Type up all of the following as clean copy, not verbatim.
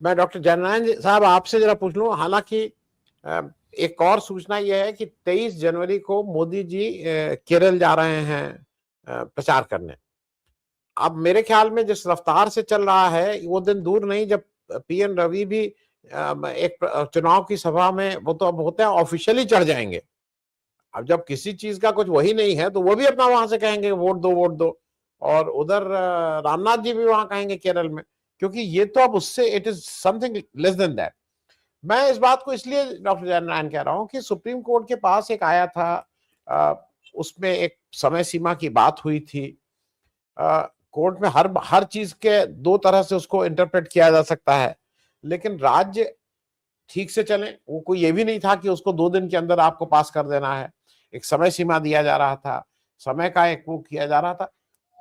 मैं डॉक्टर जननायक साहब आपसे जरा पूछ लूं, हालांकि एक और सूचना यह है कि 23 जनवरी को मोदी जी केरल जा रहे हैं प्रचार करने। अब मेरे ख्याल में जिस रफ्तार से चल रहा है वो दिन दूर नहीं जब पीएन रवि भी एक चुनाव की सभा में, वो तो अब होता है ऑफिशियली चढ़ जाएंगे। अब जब किसी चीज का कुछ वही नहीं है तो वो भी अपना वहां से कहेंगे वोट दो वोट दो, और उधर रामनाथ जी भी वहां कहेंगे केरल में, क्योंकि ये तो अब उससे it is something less than that. मैं इस बात को इसलिए डॉक्टर जयनारायण कह रहा हूं कि सुप्रीम कोर्ट के पास एक आया था, उसमें एक समय सीमा की बात हुई थी। कोर्ट में हर चीज के दो तरह से उसको इंटरप्रेट किया जा सकता है, लेकिन राज्य ठीक से चले, वो कोई ये भी नहीं था कि उसको 2 दिन के अंदर आपको पास कर देना है। एक समय सीमा दिया जा रहा था, समय का एक वो किया जा रहा था।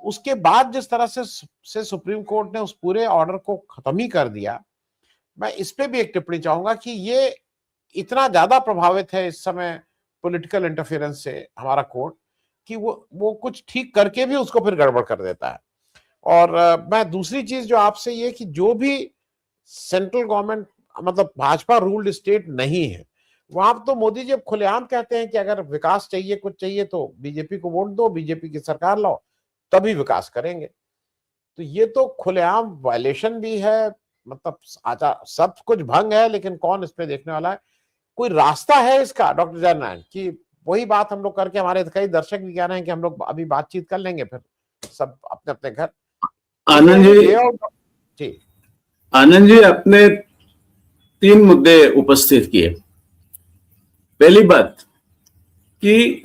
उसके बाद जिस तरह से सुप्रीम कोर्ट ने उस पूरे ऑर्डर को खत्म ही कर दिया, मैं इस पे भी एक टिप्पणी चाहूंगा कि ये इतना ज्यादा प्रभावित है इस समय पॉलिटिकल इंटरफेरेंस से हमारा कोर्ट, कि वो कुछ ठीक करके भी उसको फिर गड़बड़ कर देता है। और मैं दूसरी चीज जो आपसे ये कि जो भी सेंट्रल गवर्नमेंट, मतलब भाजपा रूल्ड स्टेट नहीं है, वहां तो मोदी जी अब खुलेआम कहते हैं कि अगर विकास चाहिए, कुछ चाहिए तो बीजेपी को वोट दो, बीजेपी की सरकार लाओ, तभी विकास करेंगे। तो ये तो खुलेआम वायलेशन भी है, मतलब आचार सब कुछ भंग है, लेकिन कौन इस पे देखने वाला है? कोई रास्ता है इसका डॉक्टर जयनारायण? कि वही बात हम लोग करके, हमारे कई दर्शक भी कह रहे हैं कि हम लोग अभी बातचीत कर लेंगे फिर सब अपने अपने घर। आनंद जी, जी आनंद जी, आपने 3 मुद्दे उपस्थित किए। पहली बात कि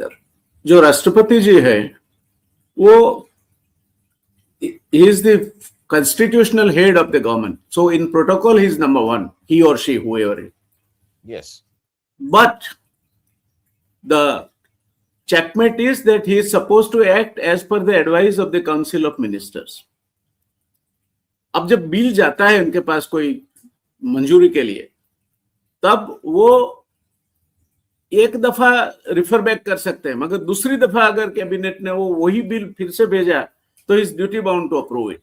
जो राष्ट्रपति जी है वो he is the constitutional head of the government, so in protocol he is number 1, he or she, whoever it is. yes, but the checkmate is that he is supposed to act as per the advice of the council of ministers. अब जब bill जाता है उनके पास कोई मंजूरी के लिए, तब वो एक दफा रिफर बैक कर सकते हैं, मगर दूसरी दफा अगर कैबिनेट ने वो वही बिल फिर से भेजा तो is duty bound to approve it.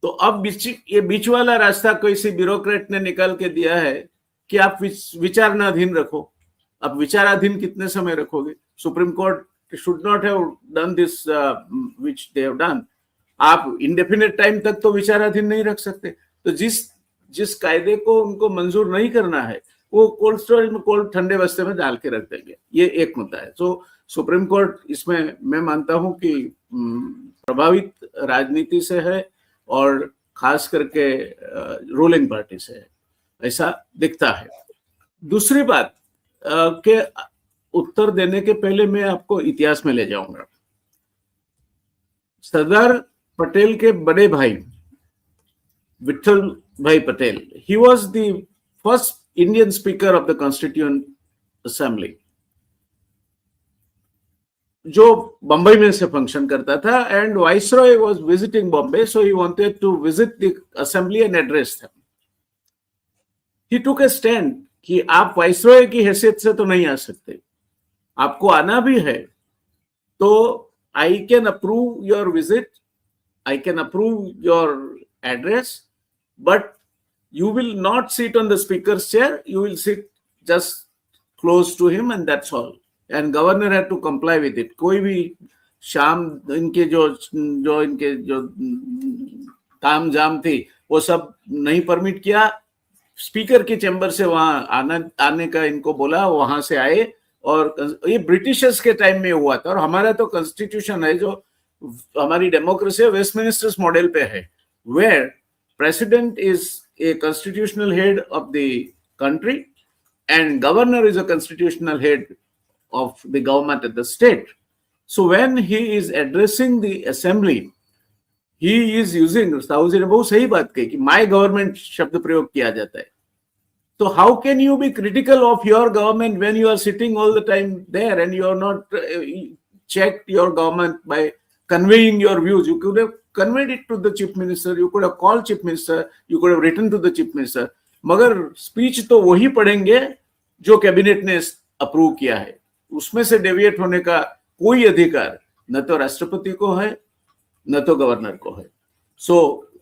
तो अब ये बीच वाला रास्ता किसी ब्यूरोक्रेट ने निकाल के दिया है कि आप विचारणाधीन रखो। अब विचाराधीन कितने समय रखोगे? Supreme court should not have done this which they have done. आप इंडेफिनिट टाइम तक तो विचाराधीन नहीं रख सकते। तो जिस कायदे को उनको मंजूर नहीं करना है वो कोल्ड स्टोरेज में, कोल्ड ठंडे बस्ते में डाल के रख देंगे। ये एक मुद्दा है। तो सुप्रीम कोर्ट इसमें मैं मानता हूं कि प्रभावित राजनीति से है और खास करके रूलिंग पार्टी से है, ऐसा दिखता है। दूसरी बात के उत्तर देने के पहले मैं आपको इतिहास में ले जाऊंगा। सरदार पटेल के बड़े भाई विठल भाई Patel, he was the first Indian speaker of the constituent assembly, जो बंबई में से फंक्शन करता था। And viceroy was visiting Bombay, so he wanted to visit the assembly and address them. He took a stand कि आप वाइसरॉय की हैसियत से तो नहीं आ सकते, आपको आना भी है तो I can approve your visit, I can approve your address, but you will not sit on the speaker's chair, you will sit just close to him and that's all. And governor had to comply with it. कोई भी शाम इनके जो इनके जो ताम जाम थी वो सब नहीं परमिट किया। स्पीकर के चैम्बर से वहां आने का इनको बोला, वहां से आए। और ये ब्रिटिशर्स के टाइम में हुआ था। और हमारा तो कॉन्स्टिट्यूशन है, जो हमारी डेमोक्रेसी वेस्टमिनिस्टर्स मॉडल पे है, where president is a constitutional head of the country and governor is a constitutional head of the government at the state. So when he is addressing the assembly, he is using, Sahu ji ने बहुत सही बात कही कि my government शब्द प्रयोग किया जाता है। So how can you be critical of your government when you are sitting all the time there and you are not checked your government by conveying your views? You could have conveyed it to the chief minister, you could have called chief minister, you could have written to the chief minister, मगर speech तो वही पढ़ेंगे जो cabinet ने approve किया है। उसमें से डेविएट होने का कोई अधिकार न तो राष्ट्रपति को है न तो गवर्नर को है। So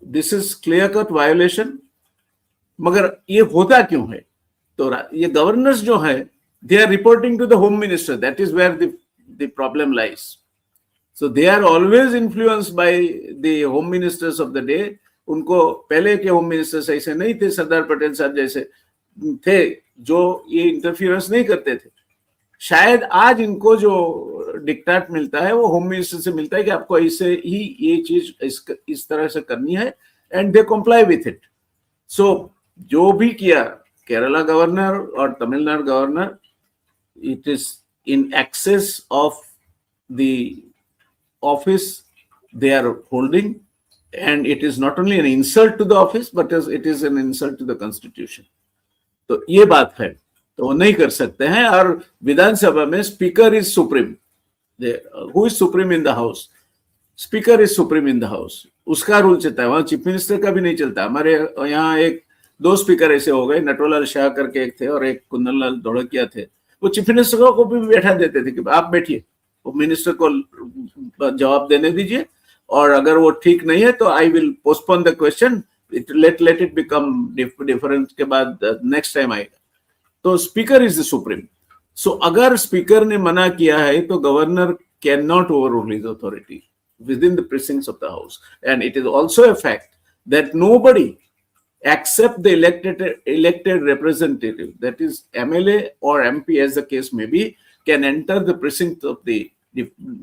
this is clear cut violation. मगर ये होता क्यों है? तो ये गवर्नर्स जो है, they are reporting to the home minister. That is where the problem lies. So they are always influenced by the home ministers of the day. उनको पहले के होम मिनिस्टर्स ऐसे नहीं थे, सरदार पटेल साहब जैसे थे जो ये इंटरफियरेंस नहीं करते थे। शायद आज इनको जो डिक्टेट मिलता है वो होम मिनिस्टर से मिलता है कि आपको ऐसे ही ये चीज इस तरह से करनी है, and they comply with it. So जो भी किया केरला गवर्नर और Tamil Nadu governor, it is in excess of the office they are holding, and it is not only an insult to the office but it is an insult to the constitution. तो ये बात है, तो वो नहीं कर सकते हैं। और विधानसभा में speaker is supreme, who is supreme in the house? Speaker is supreme in the house, उसका रूल चलता है, वहां चीफ मिनिस्टर का भी नहीं चलता। हमारे यहाँ एक दो स्पीकर ऐसे हो गए, नटवरलाल शाह करके एक थे और एक कुंदनलाल धोड़किया थे, वो चीफ मिनिस्टर को भी बैठा देते थे कि आप बैठिए, वो मिनिस्टर को जवाब देने दीजिए, और अगर वो ठीक नहीं है तो I will postpone the question, let it become difference के बाद नेक्स्ट टाइम आएगा। तो speaker is the supreme. So अगर स्पीकर ने मना किया है तो governor can not overrule his authority within the precincts of the house, and it is also a fact that nobody except the elected representative, that is MLA or MP as the case may be, can enter the precinct of the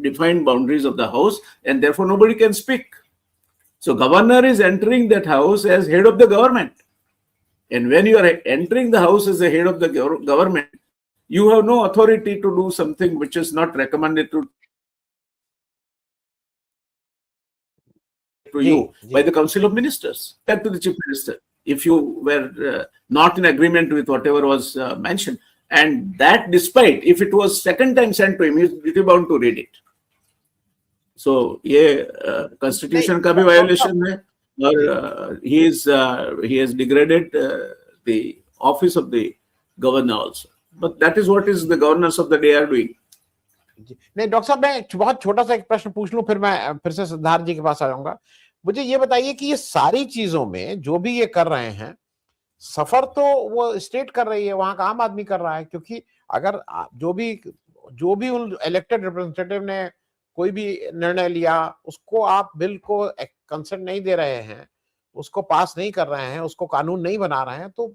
defined boundaries of the house, and therefore nobody can speak. So governor is entering that house as head of the government, and when you are entering the house as the head of the government, you have no authority to do something which is not recommended to you by the Council of Ministers, and to the Chief Minister, if you were not in agreement with whatever was mentioned. And that despite, if it was second time sent to him, he is bound to read it. So ये constitution का भी violation है, और he has degraded the office of the governor also. But that is what is the governors of the day are doing. नहीं doctor साहब, मैं बहुत छोटा सा एक प्रश्न पूछ लूं, फिर मैं फिर से सिद्धार्थ जी के पास आ जाऊंगा। मुझे ये बताइए कि ये सारी चीजों में जो भी ये कर रहे हैं, सफर तो वो स्टेट कर रही है, वहां का आम आदमी कर रहा है, क्योंकि अगर जो भी उन इलेक्टेड रिप्रेजेंटेटिव ने कोई भी निर्णय लिया, उसको आप बिल को कंसेंट नहीं दे रहे हैं, उसको पास नहीं कर रहे हैं, उसको कानून नहीं बना रहे हैं, तो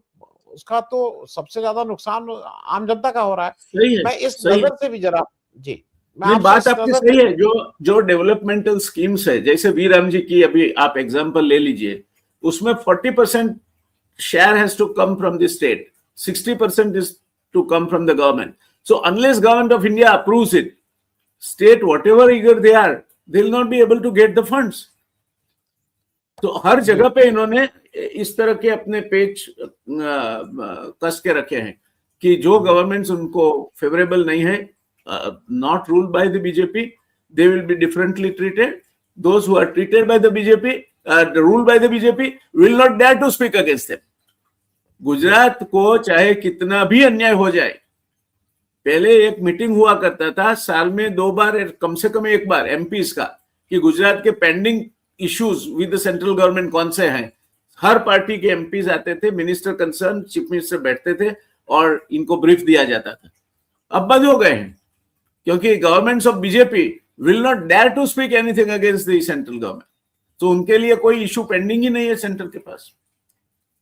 उसका तो सबसे ज्यादा नुकसान आम जनता का हो रहा है। मैं इस नजर से भी जरा जी, बात आपकी सही है। जो डेवलपमेंटल स्कीम्स है, जैसे वीराम जी की अभी आप एग्जांपल ले लीजिए, उसमें 40% share has to come from the state, 60% is to come from the government. So unless government of India approves it, state whatever eager they are, they will not be able to get the funds. तो हर जगह पे इन्होंने इस तरह के अपने page कस के रखे हैं कि जो गवर्नमेंट्स उनको फेवरेबल नहीं है, not ruled by the BJP, they will be differently treated. Those who are treated by the BJP, ruled by the BJP, will not dare to speak against them. Gujarat को चाहे कितना भी अन्याय हो जाए, पहले एक मीटिंग हुआ करता था साल में 2 बार, कम से कम 1 बार एमपीज का, कि गुजरात के pending issues with the central government कौन से हैं। हर पार्टी के एमपीज आते थे, मिनिस्टर कंसर्न, चीफ मिनिस्टर बैठते थे और इनको ब्रीफ दिया जाता था। अब बंद हो गए हैं, क्योंकि governments of BJP will not dare to speak anything against the central government. तो उनके लिए कोई इशू पेंडिंग ही नहीं है सेंटर के पास।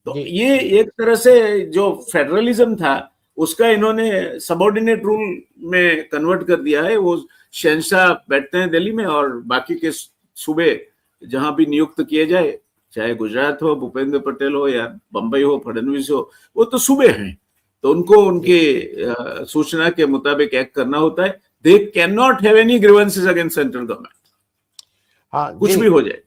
तो ये एक तरह से जो फेडरलिज्म था उसका इन्होंने सबऑर्डिनेट रूल में कन्वर्ट कर दिया है। वो शहंशाह बैठते हैं दिल्ली में, और बाकी के सूबे जहां भी नियुक्त किए जाए, चाहे गुजरात हो, भूपेंद्र पटेल हो, या बंबई हो, फडणवीस हो, वो तो सूबे हैं, तो उनको उनके सूचना के मुताबिक एक्ट करना होता है। They cannot have any grievances against central government. कुछ भी हो जाए।